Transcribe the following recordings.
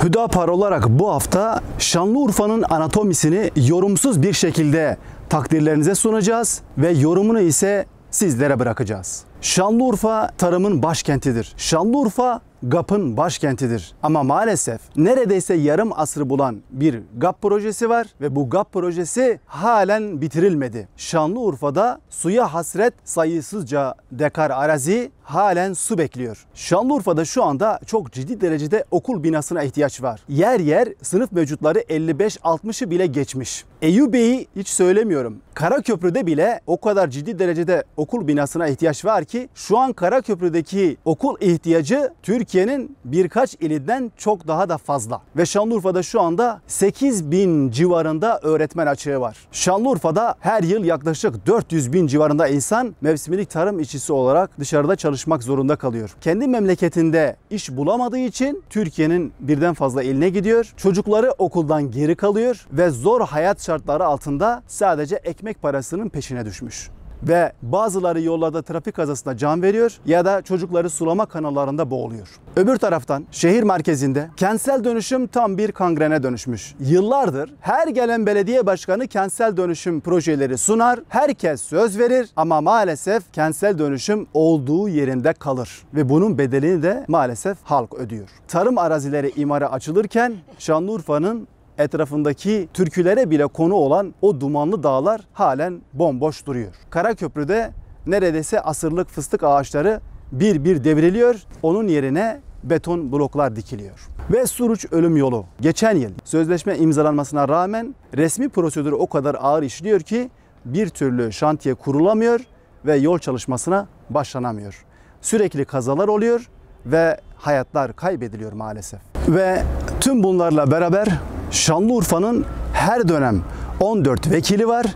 Hüdapar olarak bu hafta Şanlıurfa'nın anatomisini yorumsuz bir şekilde takdirlerinize sunacağız ve yorumunu ise sizlere bırakacağız. Şanlıurfa tarımın başkentidir. Şanlıurfa GAP'ın başkentidir. Ama maalesef neredeyse yarım asrı bulan bir GAP projesi var ve bu GAP projesi halen bitirilmedi. Şanlıurfa'da suya hasret sayısızca dekar arazi halen su bekliyor. Şanlıurfa'da şu anda çok ciddi derecede okul binasına ihtiyaç var. Yer yer sınıf mevcutları 55-60'ı bile geçmiş. Eyyubiye'yi hiç söylemiyorum. Karaköprü'de bile o kadar ciddi derecede okul binasına ihtiyaç var ki şu an Karaköprü'deki okul ihtiyacı Türkiye'nin birkaç ilinden çok daha da fazla. Ve Şanlıurfa'da şu anda 8.000 civarında öğretmen açığı var. Şanlıurfa'da her yıl yaklaşık 400.000 civarında insan mevsimlik tarım işçisi olarak dışarıda çalışmak zorunda kalıyor. Kendi memleketinde iş bulamadığı için Türkiye'nin birden fazla iline gidiyor. Çocukları okuldan geri kalıyor ve zor hayat şartları altında sadece ekmek parasının peşine düşmüş. Ve bazıları yollarda trafik kazasında can veriyor ya da çocukları sulama kanallarında boğuluyor. Öbür taraftan şehir merkezinde kentsel dönüşüm tam bir kangrene dönüşmüş. Yıllardır her gelen belediye başkanı kentsel dönüşüm projeleri sunar, herkes söz verir ama maalesef kentsel dönüşüm olduğu yerinde kalır. Ve bunun bedelini de maalesef halk ödüyor. Tarım arazileri imara açılırken Şanlıurfa'nın etrafındaki türkülere bile konu olan o dumanlı dağlar halen bomboş duruyor. Karaköprü'de neredeyse asırlık fıstık ağaçları bir bir devriliyor. Onun yerine beton bloklar dikiliyor. Ve Suruç ölüm yolu. Geçen yıl sözleşme imzalanmasına rağmen resmi prosedürü o kadar ağır işliyor ki bir türlü şantiye kurulamıyor ve yol çalışmasına başlanamıyor. Sürekli kazalar oluyor ve hayatlar kaybediliyor maalesef. Ve tüm bunlarla beraber Şanlıurfa'nın her dönem 14 vekili var,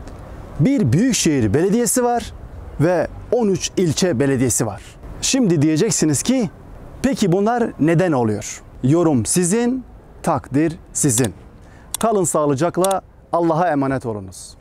bir büyükşehir belediyesi var ve 13 ilçe belediyesi var. Şimdi diyeceksiniz ki peki bunlar neden oluyor? Yorum sizin, takdir sizin. Kalın sağlıcakla, Allah'a emanet olunuz.